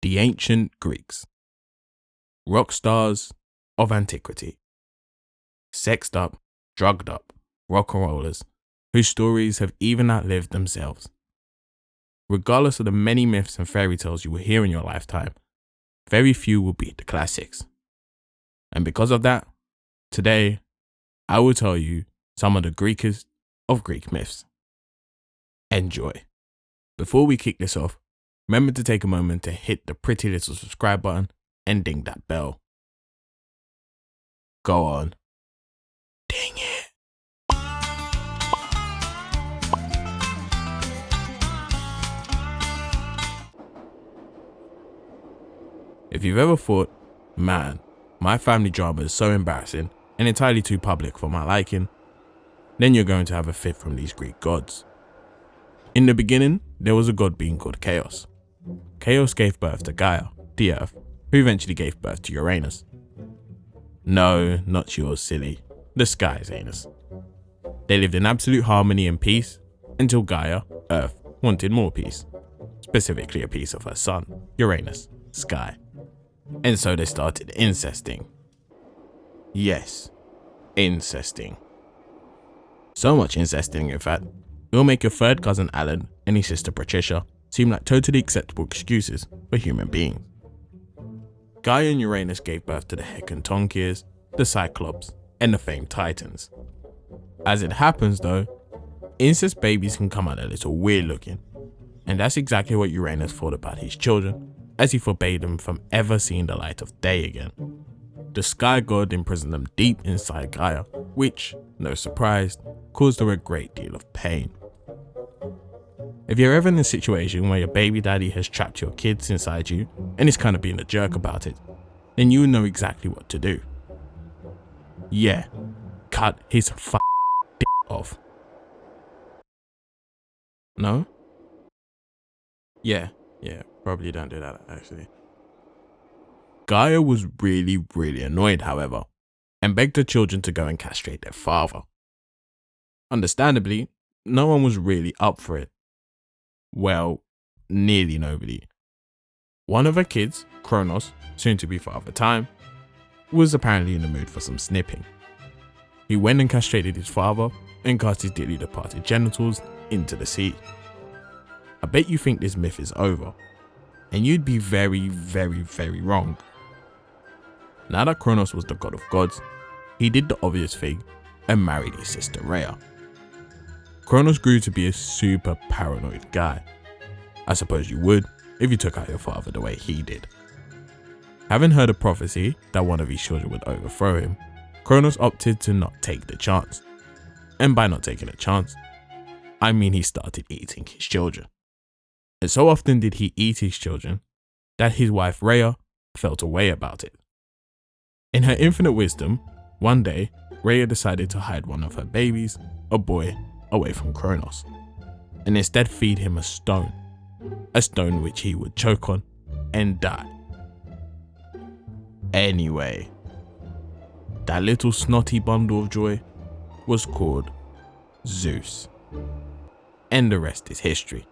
The ancient Greeks. Rock stars of antiquity. Sexed up, drugged up, rock and rollers whose stories have even outlived themselves. Regardless of the many myths and fairy tales you will hear in your lifetime, very few will beat the classics. And because of that, today, I will tell you some of the Greekest of Greek myths. Enjoy. Before we kick this off, remember to take a moment to hit the pretty little subscribe button and ding that bell. Go on. Ding it. If you've ever thought, man, my family drama is so embarrassing and entirely too public for my liking, then you're going to have a fit from these Greek gods. In the beginning, there was a god being called Chaos. Chaos gave birth to Gaia, the earth, who eventually gave birth to Uranus. No, not yours, silly. The sky's anus. They lived in absolute harmony and peace until Gaia, Earth, wanted more peace. Specifically a piece of her son, Uranus, Sky. And so they started incesting. Yes, incesting. So much incesting, in fact, it'll make your third cousin Alan and his sister Patricia seem like totally acceptable excuses for human beings. Gaia and Uranus gave birth to the Hecatoncheires, the Cyclops, and the famed Titans. As it happens though, incest babies can come out a little weird looking, and that's exactly what Uranus thought about his children, as he forbade them from ever seeing the light of day again. The sky god imprisoned them deep inside Gaia, which, no surprise, caused her a great deal of pain. If you're ever in a situation where your baby daddy has trapped your kids inside you and is kind of being a jerk about it, then you know exactly what to do. Yeah, cut his dick off. No? Yeah, probably don't do that actually. Gaia was really annoyed, however, and begged her children to go and castrate their father. Understandably, no one was really up for it. Well, nearly nobody. One of her kids, Kronos, soon to be Father Time, was apparently in the mood for some snipping. He went and castrated his father and cast his dearly departed genitals into the sea. I bet you think this myth is over, and you'd be very wrong. Now that Kronos was the god of gods, he did the obvious thing and married his sister Rhea. Kronos grew to be a super paranoid guy. I suppose you would if you took out your father the way he did. Having heard a prophecy that one of his children would overthrow him, Kronos opted to not take the chance. And by not taking a chance, I mean he started eating his children. And so often did he eat his children that his wife Rhea felt a way about it. In her infinite wisdom, one day Rhea decided to hide one of her babies, a boy, away from Kronos, and instead feed him a stone which he would choke on and die. Anyway, that little snotty bundle of joy was called Zeus, and the rest is history.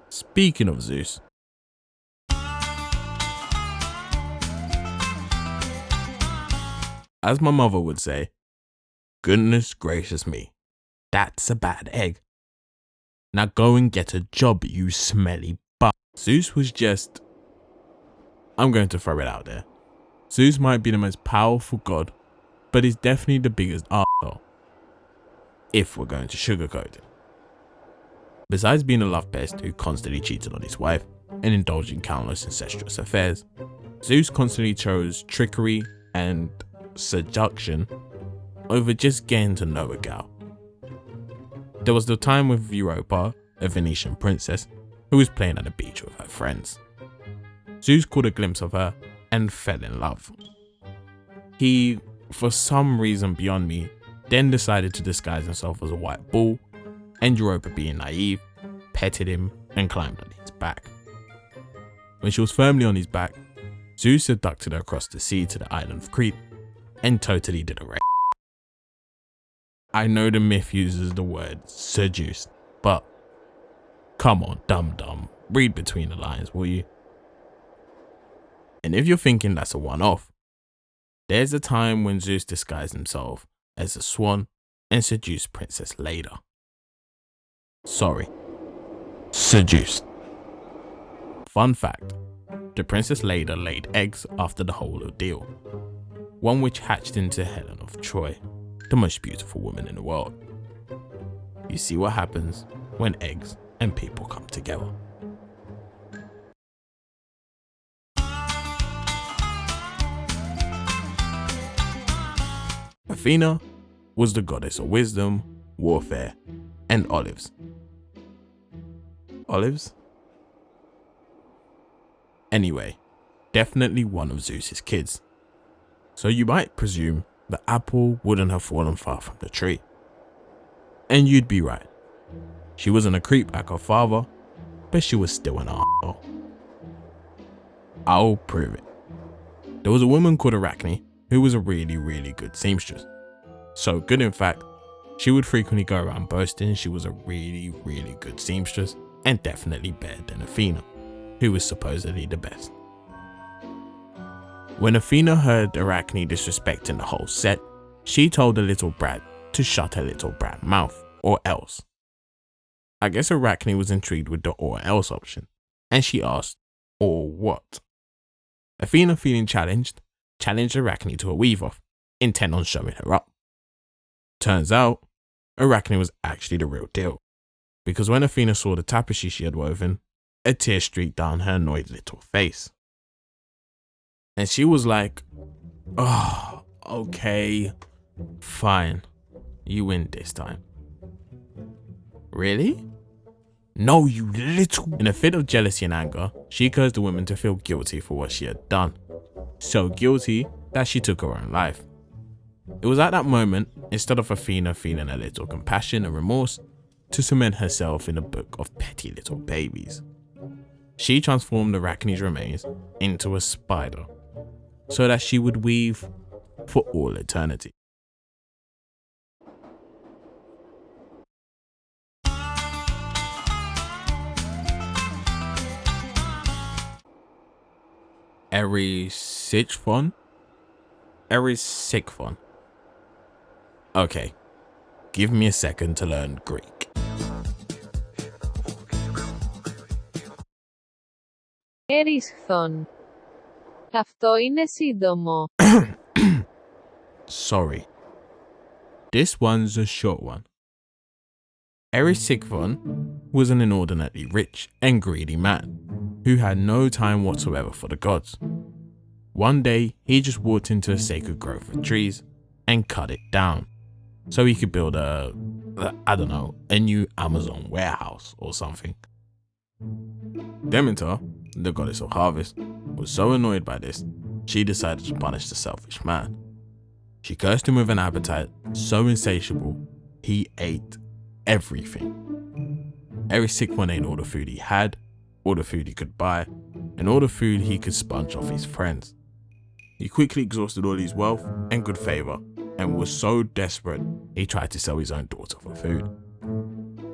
Speaking of Zeus, as my mother would say, goodness gracious me, that's a bad egg. Now go and get a job, you smelly butt. Zeus was just, I'm going to throw it out there. Zeus might be the most powerful god, but he's definitely the biggest arsehole, if we're going to sugarcoat it. Besides being a love pest who constantly cheated on his wife and indulged in countless incestuous affairs, Zeus constantly chose trickery and seduction over just getting to know a gal. There was the time with Europa, a Venetian princess, who was playing at the beach with her friends. Zeus caught a glimpse of her and fell in love. He, for some reason beyond me, then decided to disguise himself as a white bull, and Europa, being naive, petted him and climbed on his back. When she was firmly on his back, Zeus abducted her across the sea to the island of Crete and totally did a I know the myth uses the word seduced, but come on, dum-dum, read between the lines, will you? And if you're thinking that's a one-off, there's a time when Zeus disguised himself as a swan and seduced Princess Leda. Sorry, seduced. Fun fact, the Princess Leda laid eggs after the whole ordeal, one which hatched into Helen of Troy, the most beautiful woman in the world. You see what happens when eggs and people come together. Athena was the goddess of wisdom, warfare, and olives. Olives? Anyway, definitely one of Zeus's kids. So you might presume the apple wouldn't have fallen far from the tree. And you'd be right. She wasn't a creep like her father, but she was still an asshole. I'll prove it. There was a woman called Arachne who was a really good seamstress. So good in fact, she would frequently go around boasting she was a really good seamstress and definitely better than Athena, who was supposedly the best. When Athena heard Arachne disrespecting the whole set, she told the little brat to shut her little brat mouth, or else. I guess Arachne was intrigued with the or else option, and she asked, or what? Athena, feeling challenged Arachne to a weave-off, intent on showing her up. Turns out, Arachne was actually the real deal, because when Athena saw the tapestry she had woven, a tear streaked down her annoyed little face. And she was like, oh, okay, fine, you win this time. Really? No, you little... In a fit of jealousy and anger, she caused the woman to feel guilty for what she had done. So guilty that she took her own life. It was at that moment, instead of Athena feeling a little compassion and remorse, to cement herself in a book of petty little babies. She transformed Arachne's remains into a spider, so that she would weave for all eternity. Erysichthon? Okay, give me a second to learn Greek. Erysichthon. Αυτό είναι σύντομο. Sorry. This one's a short one. Erysichthon was an inordinately rich and greedy man who had no time whatsoever for the gods. One day, he just walked into a sacred grove of trees and cut it down so he could build a new Amazon warehouse or something. Demeter, the goddess of harvest, was so annoyed by this, she decided to punish the selfish man. She cursed him with an appetite so insatiable, he ate everything. Erysichthon ate all the food he had, all the food he could buy, and all the food he could sponge off his friends. He quickly exhausted all his wealth and good favor, and was so desperate he tried to sell his own daughter for food.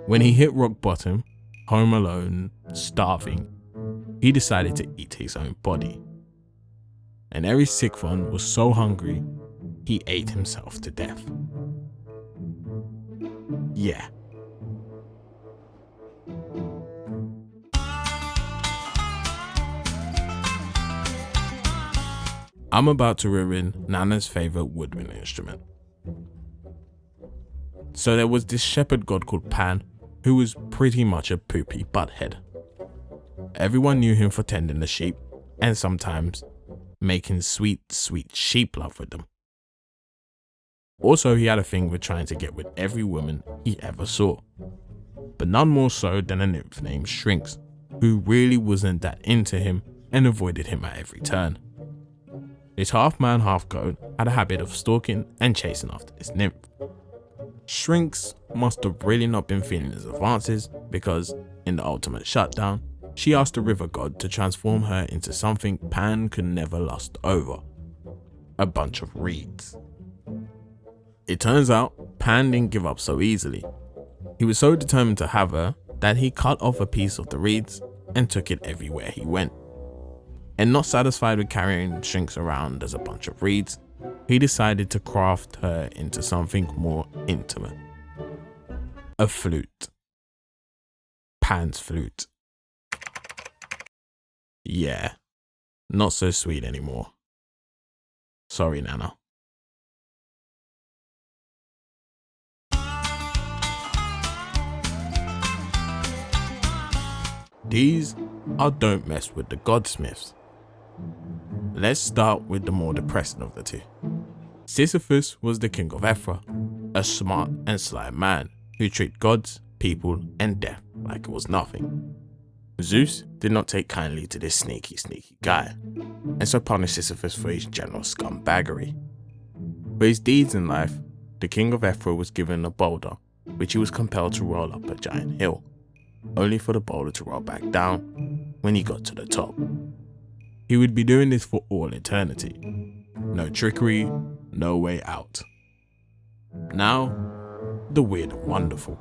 When he hit rock bottom, home alone, starving, he decided to eat his own body. And Erysichthon was so hungry, he ate himself to death. Yeah. I'm about to ruin Nana's favorite woodwind instrument. So there was this shepherd god called Pan, who was pretty much a poopy butthead. Everyone knew him for tending the sheep and sometimes making sweet sheep love with them. Also, he had a thing with trying to get with every woman he ever saw, but none more so than a nymph named Shrinks, who really wasn't that into him and avoided him at every turn. This half-man, half-goat had a habit of stalking and chasing after this nymph. Shrinks must have really not been feeling his advances because, in the ultimate shutdown, she asked the river god to transform her into something Pan could never lust over: a bunch of reeds. It turns out Pan didn't give up so easily. He was so determined to have her that he cut off a piece of the reeds and took it everywhere he went. And not satisfied with carrying Sphinx around as a bunch of reeds, he decided to craft her into something more intimate. A flute. Pan's flute. Yeah, not so sweet anymore. Sorry, Nana. These are Don't Mess with the Godsmiths. Let's start with the more depressing of the two. Sisyphus was the king of Ephyra, a smart and sly man who treated gods, people, and death like it was nothing. Zeus did not take kindly to this sneaky guy, and so punished Sisyphus for his general scumbaggery. For his deeds in life, the king of Ephyra was given a boulder, which he was compelled to roll up a giant hill, only for the boulder to roll back down when he got to the top. He would be doing this for all eternity. No trickery, no way out. Now, the weird and wonderful.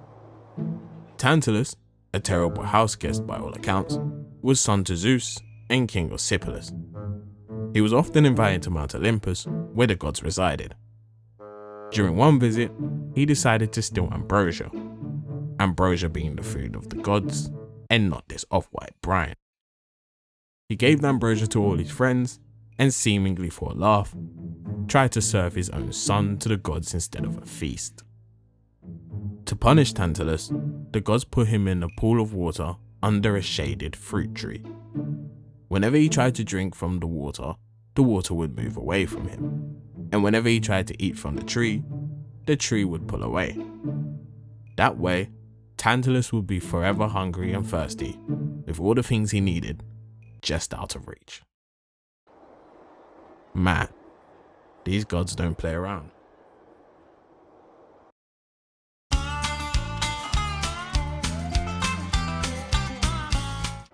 Tantalus, a terrible house guest by all accounts, was son to Zeus and king of Sipylus. He was often invited to Mount Olympus, where the gods resided. During one visit, he decided to steal ambrosia, ambrosia being the food of the gods, and not this off-white brine. He gave the ambrosia to all his friends, and seemingly for a laugh, tried to serve his own son to the gods instead of a feast. To punish Tantalus, the gods put him in a pool of water under a shaded fruit tree. Whenever he tried to drink from the water would move away from him, and whenever he tried to eat from the tree would pull away. That way, Tantalus would be forever hungry and thirsty, with all the things he needed just out of reach. Man, these gods don't play around.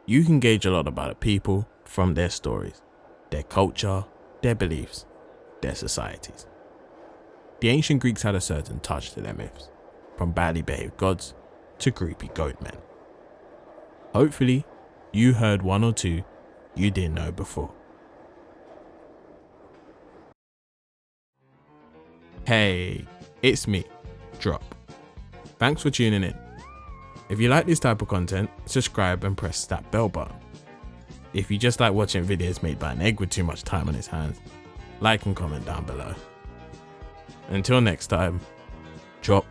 You can gauge a lot about a people from their stories, their culture, their beliefs, their societies. The ancient Greeks had a certain touch to their myths, from badly behaved gods to creepy goat men. Hopefully, you heard one or two you didn't know before. Hey, it's me, Drop. Thanks for tuning in. If you like this type of content, subscribe and press that bell button. If you just like watching videos made by an egg with too much time on his hands, like and comment down below. Until next time, Drop.